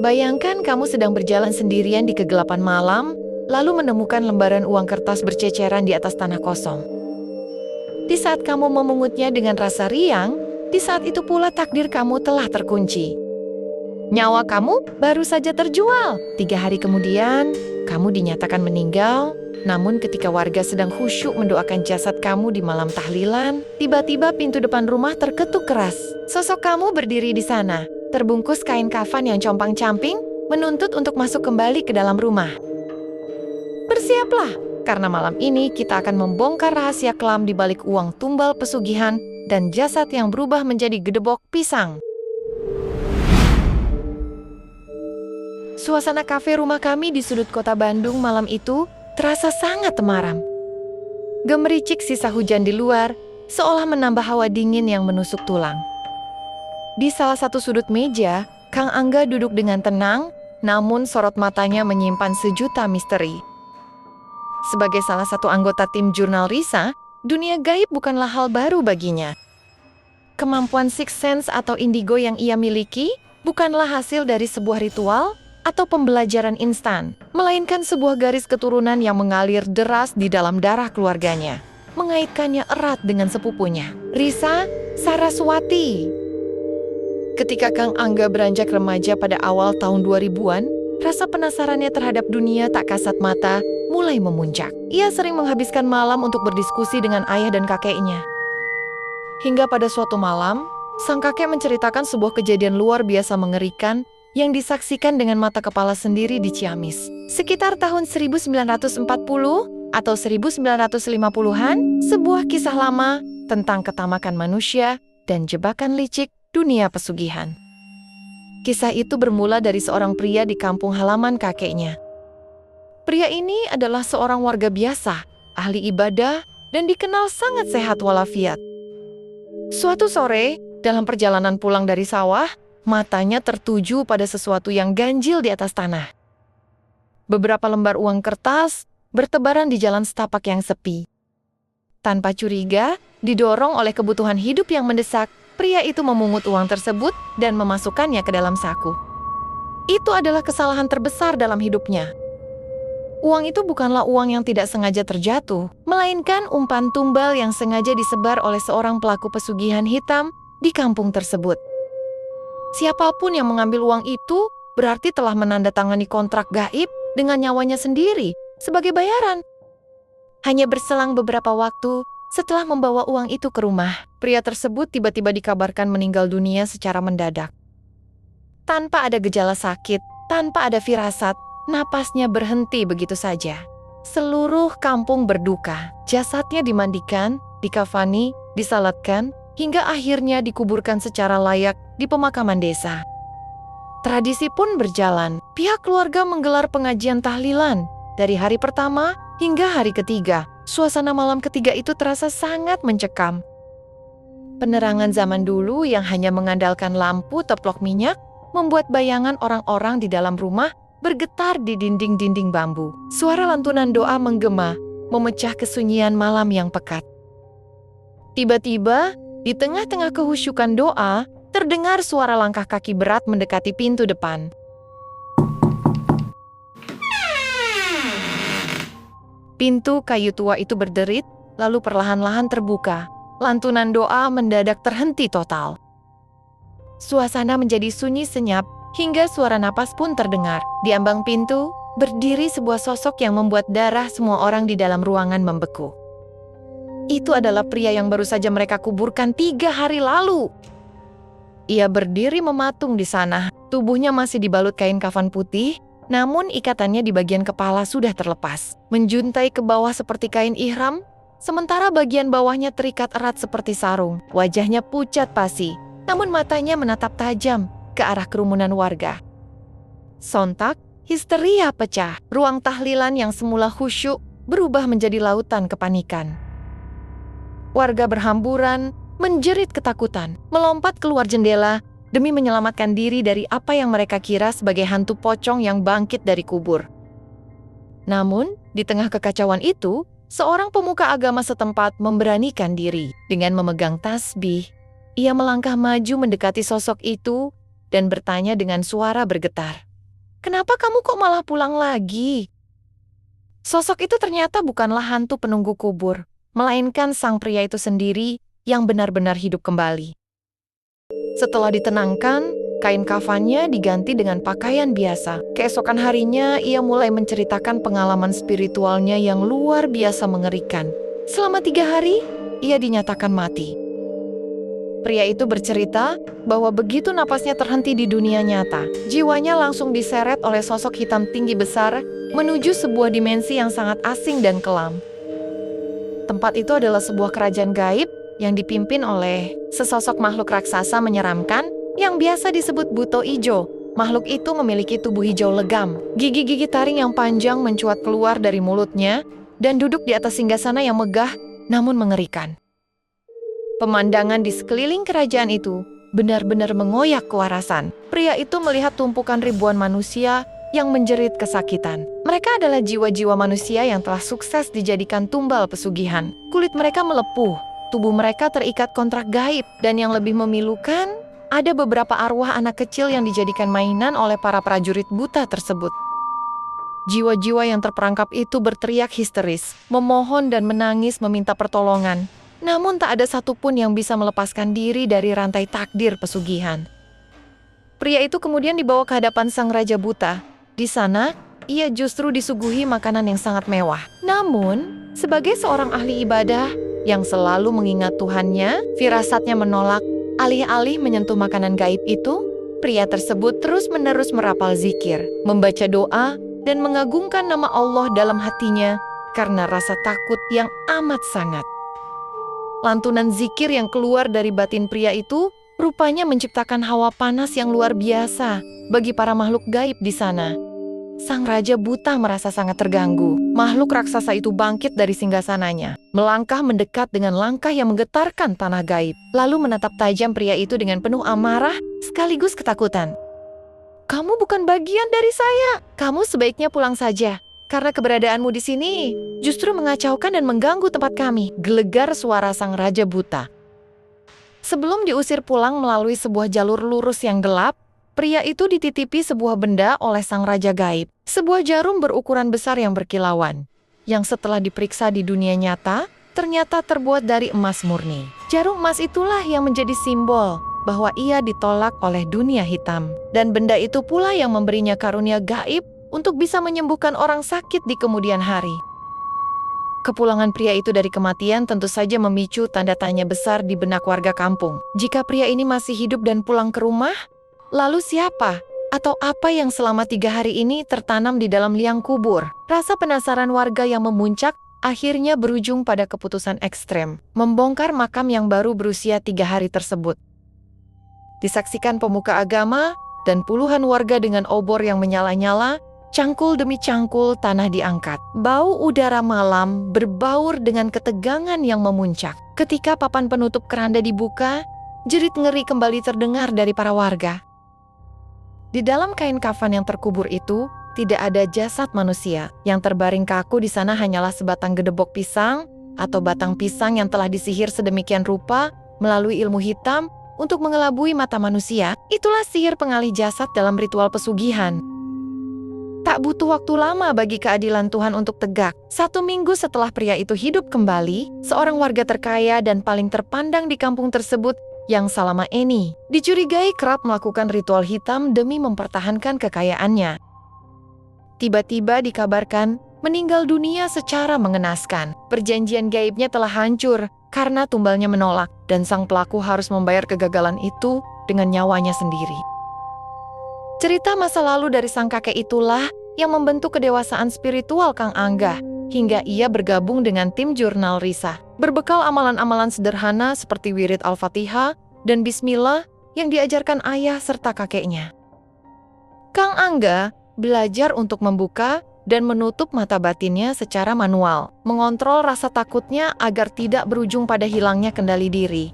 Bayangkan kamu sedang berjalan sendirian di kegelapan malam, lalu menemukan lembaran uang kertas berceceran di atas tanah kosong. Di saat kamu memungutnya dengan rasa riang, di saat itu pula takdir kamu telah terkunci. Nyawa kamu baru saja terjual. 3 hari kemudian, kamu dinyatakan meninggal. Namun ketika warga sedang khusyuk mendoakan jasad kamu di malam tahlilan, tiba-tiba pintu depan rumah terketuk keras. Sosok kamu berdiri di sana, terbungkus kain kafan yang compang-camping, menuntut untuk masuk kembali ke dalam rumah. Bersiaplah, karena malam ini kita akan membongkar rahasia kelam di balik uang tumbal pesugihan dan jasad yang berubah menjadi gedebok pisang. Suasana kafe rumah kami di sudut kota Bandung malam itu terasa sangat temaram. Gemericik sisa hujan di luar, seolah menambah hawa dingin yang menusuk tulang. Di salah satu sudut meja, Kang Angga duduk dengan tenang, namun sorot matanya menyimpan sejuta misteri. Sebagai salah satu anggota tim jurnal Risa, dunia gaib bukanlah hal baru baginya. Kemampuan sixth sense atau indigo yang ia miliki bukanlah hasil dari sebuah ritual atau pembelajaran instan, melainkan sebuah garis keturunan yang mengalir deras di dalam darah keluarganya, mengaitkannya erat dengan sepupunya, Risa Saraswati. Ketika Kang Angga beranjak remaja pada awal tahun 2000-an, rasa penasarannya terhadap dunia tak kasat mata mulai memuncak. Ia sering menghabiskan malam untuk berdiskusi dengan ayah dan kakeknya. Hingga pada suatu malam, sang kakek menceritakan sebuah kejadian luar biasa mengerikan yang disaksikan dengan mata kepala sendiri di Ciamis. Sekitar tahun 1940 atau 1950-an, sebuah kisah lama tentang ketamakan manusia dan jebakan licik dunia pesugihan. Kisah itu bermula dari seorang pria di kampung halaman kakeknya. Pria ini adalah seorang warga biasa, ahli ibadah, dan dikenal sangat sehat walafiat. Suatu sore, dalam perjalanan pulang dari sawah, matanya tertuju pada sesuatu yang ganjil di atas tanah. Beberapa lembar uang kertas bertebaran di jalan setapak yang sepi. Tanpa curiga, didorong oleh kebutuhan hidup yang mendesak, pria itu memungut uang tersebut dan memasukkannya ke dalam saku. Itu adalah kesalahan terbesar dalam hidupnya. Uang itu bukanlah uang yang tidak sengaja terjatuh, melainkan umpan tumbal yang sengaja disebar oleh seorang pelaku pesugihan hitam di kampung tersebut. Siapapun yang mengambil uang itu berarti telah menandatangani kontrak gaib dengan nyawanya sendiri sebagai bayaran. Hanya berselang beberapa waktu setelah membawa uang itu ke rumah, pria tersebut tiba-tiba dikabarkan meninggal dunia secara mendadak. Tanpa ada gejala sakit, tanpa ada firasat, napasnya berhenti begitu saja. Seluruh kampung berduka. Jasadnya dimandikan, dikafani, disalatkan, hingga akhirnya dikuburkan secara layak di pemakaman desa. Tradisi pun berjalan. Pihak keluarga menggelar pengajian tahlilan dari hari pertama hingga hari ketiga. Suasana malam ketiga itu terasa sangat mencekam. Penerangan zaman dulu yang hanya mengandalkan lampu teplok minyak membuat bayangan orang-orang di dalam rumah bergetar di dinding-dinding bambu. Suara lantunan doa menggema, memecah kesunyian malam yang pekat. Tiba-tiba, di tengah-tengah kehusyukan doa, terdengar suara langkah kaki berat mendekati pintu depan. Pintu kayu tua itu berderit, lalu perlahan-lahan terbuka. Lantunan doa mendadak terhenti total. Suasana menjadi sunyi senyap, hingga suara napas pun terdengar. Di ambang pintu, berdiri sebuah sosok yang membuat darah semua orang di dalam ruangan membeku. Itu adalah pria yang baru saja mereka kuburkan 3 hari lalu. Ia berdiri mematung di sana. Tubuhnya masih dibalut kain kafan putih, namun ikatannya di bagian kepala sudah terlepas. Menjuntai ke bawah seperti kain ihram, sementara bagian bawahnya terikat erat seperti sarung. Wajahnya pucat pasi, namun matanya menatap tajam ke arah kerumunan warga. Sontak, histeria pecah. Ruang tahlilan yang semula khusyuk berubah menjadi lautan kepanikan. Warga berhamburan, menjerit ketakutan, melompat keluar jendela demi menyelamatkan diri dari apa yang mereka kira sebagai hantu pocong yang bangkit dari kubur. Namun, di tengah kekacauan itu, seorang pemuka agama setempat memberanikan diri. Dengan memegang tasbih, ia melangkah maju mendekati sosok itu dan bertanya dengan suara bergetar, kenapa kamu kok malah pulang lagi?" Sosok itu ternyata bukanlah hantu penunggu kubur, melainkan sang pria itu sendiri yang benar-benar hidup kembali. Setelah ditenangkan, kain kafannya diganti dengan pakaian biasa. Keesokan harinya, ia mulai menceritakan pengalaman spiritualnya yang luar biasa mengerikan. Selama 3 hari, ia dinyatakan mati. Pria itu bercerita bahwa begitu napasnya terhenti di dunia nyata, jiwanya langsung diseret oleh sosok hitam tinggi besar menuju sebuah dimensi yang sangat asing dan kelam. Tempat itu adalah sebuah kerajaan gaib yang dipimpin oleh sesosok makhluk raksasa menyeramkan yang biasa disebut Buto Ijo. Makhluk itu memiliki tubuh hijau legam, gigi-gigi taring yang panjang mencuat keluar dari mulutnya, dan duduk di atas singgasana yang megah namun mengerikan. Pemandangan di sekeliling kerajaan itu benar-benar mengoyak kewarasan. Pria itu melihat tumpukan ribuan manusia yang menjerit kesakitan. Mereka adalah jiwa-jiwa manusia yang telah sukses dijadikan tumbal pesugihan. Kulit mereka melepuh, tubuh mereka terikat kontrak gaib, dan yang lebih memilukan, ada beberapa arwah anak kecil yang dijadikan mainan oleh para prajurit buta tersebut. Jiwa-jiwa yang terperangkap itu berteriak histeris, memohon dan menangis meminta pertolongan. Namun tak ada satupun yang bisa melepaskan diri dari rantai takdir pesugihan. Pria itu kemudian dibawa ke hadapan sang Raja Buta. Di sana, ia justru disuguhi makanan yang sangat mewah. Namun, sebagai seorang ahli ibadah yang selalu mengingat Tuhannya, firasatnya menolak. Alih-alih menyentuh makanan gaib itu, pria tersebut terus-menerus merapal zikir, membaca doa, dan mengagungkan nama Allah dalam hatinya karena rasa takut yang amat sangat. Lantunan zikir yang keluar dari batin pria itu rupanya menciptakan hawa panas yang luar biasa bagi para makhluk gaib di sana. Sang Raja Buta merasa sangat terganggu. Makhluk raksasa itu bangkit dari singgasananya, melangkah mendekat dengan langkah yang menggetarkan tanah gaib, lalu menatap tajam pria itu dengan penuh amarah sekaligus ketakutan. "Kamu bukan bagian dari saya. Kamu sebaiknya pulang saja, karena keberadaanmu di sini justru mengacaukan dan mengganggu tempat kami," gelegar suara sang Raja Buta. Sebelum diusir pulang melalui sebuah jalur lurus yang gelap, pria itu dititipi sebuah benda oleh sang Raja Gaib. Sebuah jarum berukuran besar yang berkilauan, yang setelah diperiksa di dunia nyata, ternyata terbuat dari emas murni. Jarum emas itulah yang menjadi simbol bahwa ia ditolak oleh dunia hitam. Dan benda itu pula yang memberinya karunia gaib untuk bisa menyembuhkan orang sakit di kemudian hari. Kepulangan pria itu dari kematian tentu saja memicu tanda tanya besar di benak warga kampung. Jika pria ini masih hidup dan pulang ke rumah, lalu siapa atau apa yang selama 3 hari ini tertanam di dalam liang kubur? Rasa penasaran warga yang memuncak akhirnya berujung pada keputusan ekstrem, membongkar makam yang baru berusia 3 hari tersebut. Disaksikan pemuka agama dan puluhan warga dengan obor yang menyala-nyala, cangkul demi cangkul tanah diangkat. Bau udara malam berbaur dengan ketegangan yang memuncak. Ketika papan penutup keranda dibuka, jerit ngeri kembali terdengar dari para warga. Di dalam kain kafan yang terkubur itu, tidak ada jasad manusia. Yang terbaring kaku di sana hanyalah sebatang gedebok pisang atau batang pisang yang telah disihir sedemikian rupa melalui ilmu hitam untuk mengelabui mata manusia. Itulah sihir pengalih jasad dalam ritual pesugihan. Tak butuh waktu lama bagi keadilan Tuhan untuk tegak. 1 minggu setelah pria itu hidup kembali, seorang warga terkaya dan paling terpandang di kampung tersebut yang Salama Eni dicurigai kerap melakukan ritual hitam demi mempertahankan kekayaannya. Tiba-tiba dikabarkan meninggal dunia secara mengenaskan. Perjanjian gaibnya telah hancur karena tumbalnya menolak, dan sang pelaku harus membayar kegagalan itu dengan nyawanya sendiri. Cerita masa lalu dari sang kakek itulah yang membentuk kedewasaan spiritual Kang Angga, hingga ia bergabung dengan tim jurnal Risa. Berbekal amalan-amalan sederhana seperti wirid Al-Fatihah dan Bismillah yang diajarkan ayah serta kakeknya. Kang Angga belajar untuk membuka dan menutup mata batinnya secara manual, mengontrol rasa takutnya agar tidak berujung pada hilangnya kendali diri.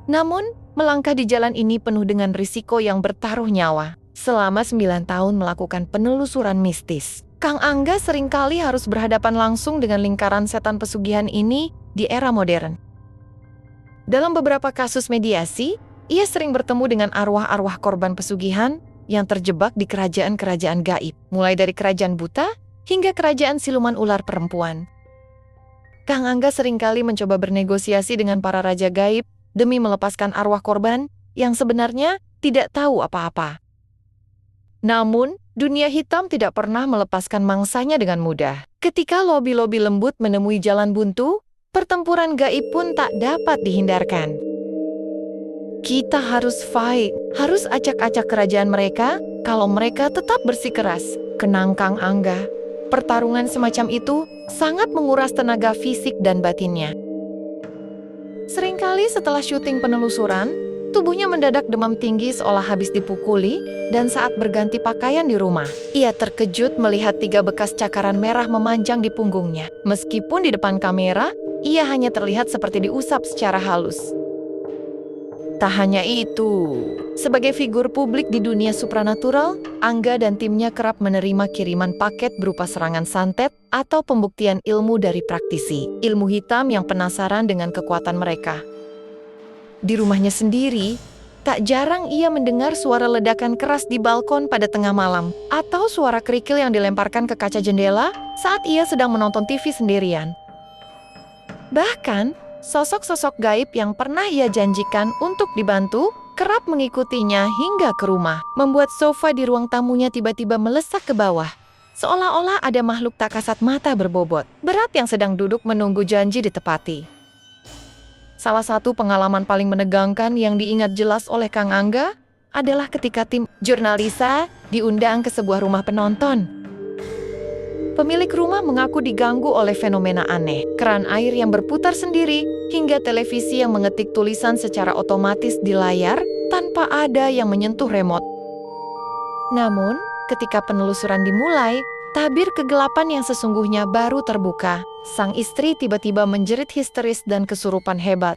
Namun, melangkah di jalan ini penuh dengan risiko yang bertaruh nyawa. Selama 9 tahun melakukan penelusuran mistis, Kang Angga seringkali harus berhadapan langsung dengan lingkaran setan pesugihan ini di era modern. Dalam beberapa kasus mediasi, ia sering bertemu dengan arwah-arwah korban pesugihan yang terjebak di kerajaan-kerajaan gaib, mulai dari kerajaan buta hingga kerajaan siluman ular perempuan. Kang Angga seringkali mencoba bernegosiasi dengan para raja gaib demi melepaskan arwah korban yang sebenarnya tidak tahu apa-apa. Namun, dunia hitam tidak pernah melepaskan mangsanya dengan mudah. Ketika lobi-lobi lembut menemui jalan buntu, pertempuran gaib pun tak dapat dihindarkan. Kita harus fight, harus acak-acak kerajaan mereka kalau mereka tetap bersikeras, kenang Kang Angga. Pertarungan semacam itu sangat menguras tenaga fisik dan batinnya. Seringkali setelah syuting penelusuran, tubuhnya mendadak demam tinggi seolah habis dipukuli, dan saat berganti pakaian di rumah, ia terkejut melihat 3 bekas cakaran merah memanjang di punggungnya. Meskipun di depan kamera, ia hanya terlihat seperti diusap secara halus. Tak hanya itu, sebagai figur publik di dunia supranatural, Angga dan timnya kerap menerima kiriman paket berupa serangan santet atau pembuktian ilmu dari praktisi, ilmu hitam yang penasaran dengan kekuatan mereka. Di rumahnya sendiri, tak jarang ia mendengar suara ledakan keras di balkon pada tengah malam, atau suara kerikil yang dilemparkan ke kaca jendela saat ia sedang menonton TV sendirian. Bahkan, sosok-sosok gaib yang pernah ia janjikan untuk dibantu kerap mengikutinya hingga ke rumah, membuat sofa di ruang tamunya tiba-tiba melesak ke bawah, seolah-olah ada makhluk tak kasat mata berbobot berat yang sedang duduk menunggu janji ditepati. Salah satu pengalaman paling menegangkan yang diingat jelas oleh Kang Angga adalah ketika tim jurnalisa diundang ke sebuah rumah penonton. Pemilik rumah mengaku diganggu oleh fenomena aneh, keran air yang berputar sendiri, hingga televisi yang mengetik tulisan secara otomatis di layar tanpa ada yang menyentuh remote. Namun, ketika penelusuran dimulai, tabir kegelapan yang sesungguhnya baru terbuka. Sang istri tiba-tiba menjerit histeris dan kesurupan hebat.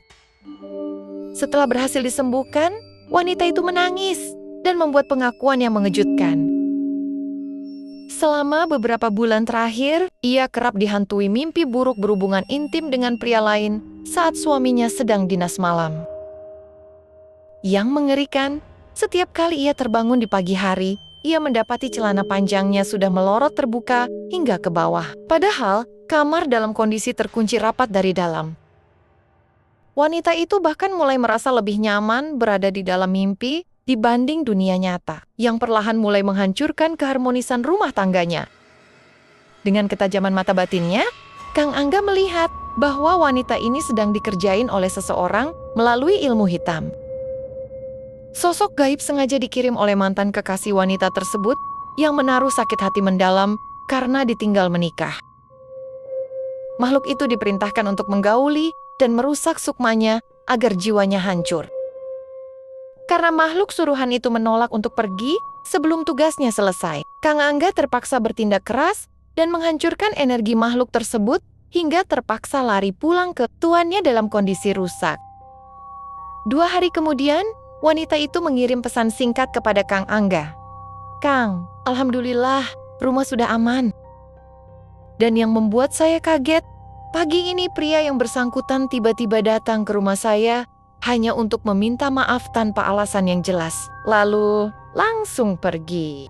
Setelah berhasil disembuhkan, wanita itu menangis dan membuat pengakuan yang mengejutkan. Selama beberapa bulan terakhir, ia kerap dihantui mimpi buruk berhubungan intim dengan pria lain saat suaminya sedang dinas malam. Yang mengerikan, setiap kali ia terbangun di pagi hari, ia mendapati celana panjangnya sudah melorot terbuka hingga ke bawah. Padahal, kamar dalam kondisi terkunci rapat dari dalam. Wanita itu bahkan mulai merasa lebih nyaman berada di dalam mimpi dibanding dunia nyata, yang perlahan mulai menghancurkan keharmonisan rumah tangganya. Dengan ketajaman mata batinnya, Kang Angga melihat bahwa wanita ini sedang dikerjain oleh seseorang melalui ilmu hitam. Sosok gaib sengaja dikirim oleh mantan kekasih wanita tersebut yang menaruh sakit hati mendalam karena ditinggal menikah. Makhluk itu diperintahkan untuk menggauli dan merusak sukmanya agar jiwanya hancur. Karena makhluk suruhan itu menolak untuk pergi sebelum tugasnya selesai, Kang Angga terpaksa bertindak keras dan menghancurkan energi makhluk tersebut hingga terpaksa lari pulang ke tuannya dalam kondisi rusak. 2 hari kemudian, wanita itu mengirim pesan singkat kepada Kang Angga. "Kang, alhamdulillah, rumah sudah aman." Dan yang membuat saya kaget, pagi ini pria yang bersangkutan tiba-tiba datang ke rumah saya hanya untuk meminta maaf tanpa alasan yang jelas, lalu langsung pergi.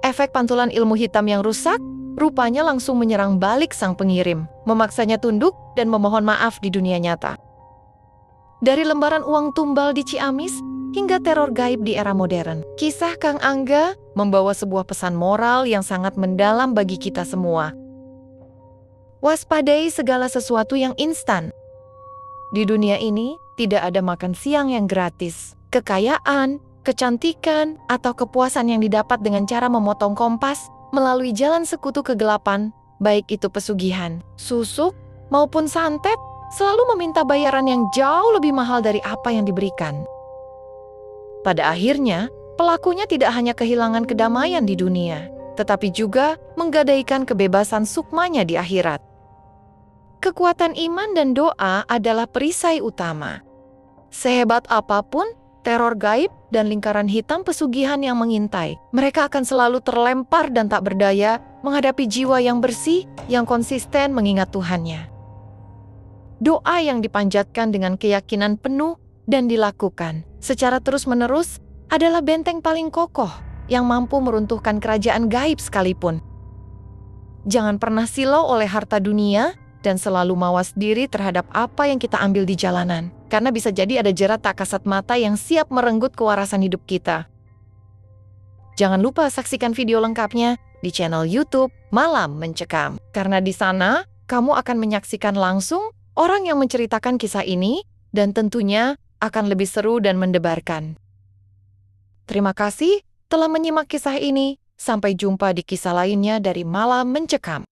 Efek pantulan ilmu hitam yang rusak rupanya langsung menyerang balik sang pengirim, memaksanya tunduk dan memohon maaf di dunia nyata. Dari lembaran uang tumbal di Ciamis hingga teror gaib di era modern, kisah Kang Angga membawa sebuah pesan moral yang sangat mendalam bagi kita semua. Waspadai segala sesuatu yang instan. Di dunia ini, tidak ada makan siang yang gratis. Kekayaan, kecantikan, atau kepuasan yang didapat dengan cara memotong kompas melalui jalan sekutu kegelapan, baik itu pesugihan, susuk, maupun santet, selalu meminta bayaran yang jauh lebih mahal dari apa yang diberikan. Pada akhirnya, pelakunya tidak hanya kehilangan kedamaian di dunia, tetapi juga menggadaikan kebebasan sukmanya di akhirat. Kekuatan iman dan doa adalah perisai utama. Sehebat apapun teror gaib dan lingkaran hitam pesugihan yang mengintai, mereka akan selalu terlempar dan tak berdaya menghadapi jiwa yang bersih, yang konsisten mengingat Tuhannya. Doa yang dipanjatkan dengan keyakinan penuh dan dilakukan secara terus-menerus adalah benteng paling kokoh yang mampu meruntuhkan kerajaan gaib sekalipun. Jangan pernah silau oleh harta dunia dan selalu mawas diri terhadap apa yang kita ambil di jalanan, karena bisa jadi ada jerat tak kasat mata yang siap merenggut kewarasan hidup kita. Jangan lupa saksikan video lengkapnya di channel YouTube Malam Mencekam, karena di sana kamu akan menyaksikan langsung orang yang menceritakan kisah ini dan tentunya akan lebih seru dan mendebarkan. Terima kasih telah menyimak kisah ini. Sampai jumpa di kisah lainnya dari Malam Mencekam.